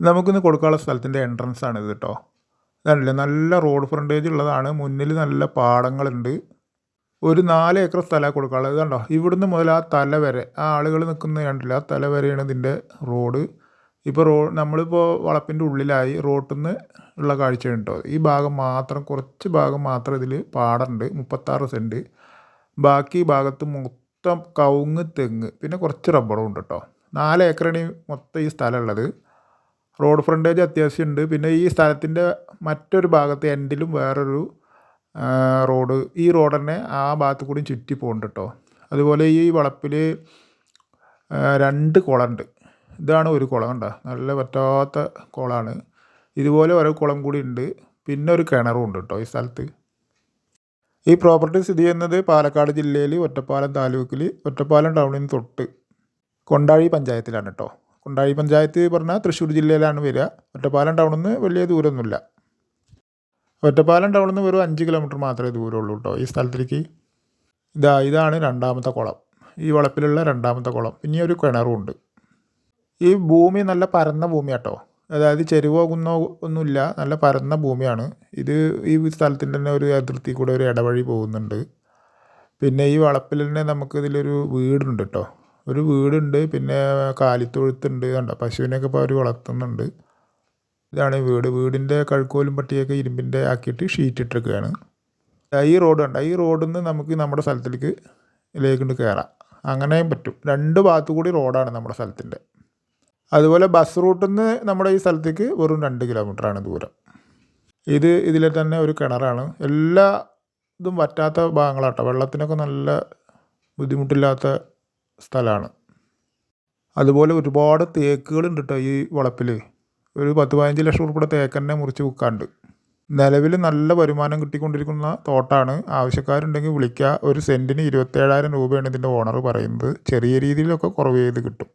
നമുക്കിന്ന് കൊടുക്കാനുള്ള സ്ഥലത്തിൻ്റെ എൻട്രൻസ് ആണ് ഇത് കേട്ടോ. ഇതാണല്ലേ നല്ല റോഡ് ഫ്രണ്ടേജ് ഉള്ളതാണ്. മുന്നിൽ നല്ല പാടങ്ങളുണ്ട്. ഒരു 4 ഏക്കർ സ്ഥലമാണ് കൊടുക്കാനുള്ളത്. ഇത് കണ്ടോ, ഇവിടുന്ന് മുതൽ ആ തല വരെ ആ ആളുകൾ നിൽക്കുന്നത് കണ്ടില്ല, ആ തല വരെയാണ് ഇതിൻ്റെ റോഡ്. ഇപ്പോൾ നമ്മളിപ്പോൾ വളപ്പിൻ്റെ ഉള്ളിലായി റോട്ടിൽ നിന്ന് ഉള്ള കാഴ്ചയാണ് കേട്ടോ. ഈ ഭാഗം മാത്രം, കുറച്ച് ഭാഗം മാത്രം ഇതിൽ പാടമുണ്ട്, 36 സെൻറ്റ്. ബാക്കി ഭാഗത്ത് മൊത്തം കവുങ്ങ്, തെങ്ങ്, പിന്നെ കുറച്ച് റബ്ബറും ഉണ്ട് കേട്ടോ. 4 ഏക്കറാണ് മൊത്തം ഈ സ്ഥലമുള്ളത്. Road frontage അത്യാവശ്യമുണ്ട്. പിന്നെ ഈ സ്ഥലത്തിൻ്റെ മറ്റൊരു ഭാഗത്ത് എൻഡിലും വേറൊരു റോഡ്, ഈ റോഡ് തന്നെ ആ ഭാഗത്ത് കൂടി ചുറ്റി പോകുന്നുണ്ട് കേട്ടോ. അതുപോലെ ഈ വളപ്പിൽ 2 കുളമുണ്ട്. ഇതാണ് ഒരു കുളം, കണ്ടോ, നല്ല പറ്റാത്ത കുളമാണ്. ഇതുപോലെ ഓരോ കുളം കൂടി ഉണ്ട്. പിന്നെ ഒരു കിണറും ഉണ്ട് കേട്ടോ ഈ സ്ഥലത്ത്. ഈ പ്രോപ്പർട്ടി സ്ഥിതി ചെയ്യുന്നത് പാലക്കാട് ജില്ലയിൽ ഒറ്റപ്പാലം താലൂക്കിൽ ഒറ്റപ്പാലം ടൗണിന് തൊട്ട് കൊണ്ടാഴി പഞ്ചായത്തിലാണ് കേട്ടോ. കൊണ്ടാഴി പഞ്ചായത്ത് പറഞ്ഞാൽ തൃശ്ശൂർ ജില്ലയിലാണ് വരിക. ഒറ്റപ്പാലം ടൗണിൽ നിന്ന് വലിയ ദൂരമൊന്നുമില്ല. ഒറ്റപ്പാലം ടൗണിൽ നിന്ന് വെറും 5 കിലോമീറ്റർ മാത്രമേ ദൂരമുള്ളൂ കേട്ടോ ഈ സ്ഥലത്തേക്ക്. ഇതാണ് 2ാമത്തെ കുളം, ഈ വളപ്പിലുള്ള 2ാമത്തെ കുളം. പിന്നെ ഒരു കിണറും ഉണ്ട്. ഈ ഭൂമി നല്ല പരന്ന ഭൂമിയാട്ടോ, അതായത് ചെരുവോ കുന്നോ ഒന്നുമില്ല, നല്ല പരന്ന ഭൂമിയാണ് ഇത്. ഈ സ്ഥലത്തിൻ്റെ തന്നെ ഒരു അതിർത്തി കൂടെ ഒരു ഇടവഴി പോകുന്നുണ്ട്. പിന്നെ ഈ വളപ്പിൽ തന്നെ നമുക്ക് ഇതിലൊരു വീടുണ്ട് കേട്ടോ, ഒരു വീടുണ്ട്. പിന്നെ കാലിത്തൊഴുത്തുണ്ട്, കണ്ടോ, പശുവിനെയൊക്കെ ഇപ്പോൾ അവർ വളർത്തുന്നുണ്ട്. ഇതാണ് ഈ വീട്. വീടിൻ്റെ കഴുക്കോലും പട്ടിയൊക്കെ ഇരുമ്പിൻ്റെ ആക്കിയിട്ട് ഷീറ്റ് ഇട്ടിരിക്കുകയാണ്. ഈ റോഡ് കണ്ട, ഈ റോഡിൽ നിന്ന് നമുക്ക് നമ്മുടെ സ്ഥലത്തിലേക്ക് കൊണ്ട് കയറാം, അങ്ങനെയും പറ്റും. 2 ഭാഗത്തു കൂടി റോഡാണ് നമ്മുടെ സ്ഥലത്തിൻ്റെ. അതുപോലെ ബസ് റൂട്ടിൽ നിന്ന് നമ്മുടെ ഈ സ്ഥലത്തേക്ക് വെറും 2 കിലോമീറ്ററാണ് ദൂരം. ഇതിലെ തന്നെ ഒരു കിണറാണ്. എല്ലാ ഇതും വറ്റാത്ത ഭാഗങ്ങളാട്ടോ, വെള്ളത്തിനൊക്കെ നല്ല ബുദ്ധിമുട്ടില്ലാത്ത സ്ഥലമാണ്. അതുപോലെ ഒരുപാട് തേക്കുകളുണ്ട് കേട്ടോ ഈ വളപ്പിൽ. ഒരു 10-15 ലക്ഷം ഉറുപ്പിക തേക്ക് തന്നെ മുറിച്ച് വിൽക്കാണ്ട്. നിലവിൽ നല്ല വരുമാനം കിട്ടിക്കൊണ്ടിരിക്കുന്ന തോട്ടാണ്. ആവശ്യക്കാരുണ്ടെങ്കിൽ വിളിക്കുക. ഒരു സെൻറ്റിന് 27,000 രൂപയാണ് ഇതിൻ്റെ ഓണർ പറയുന്നത്. ചെറിയ രീതിയിലൊക്കെ കുറവ് ചെയ്ത് കിട്ടും.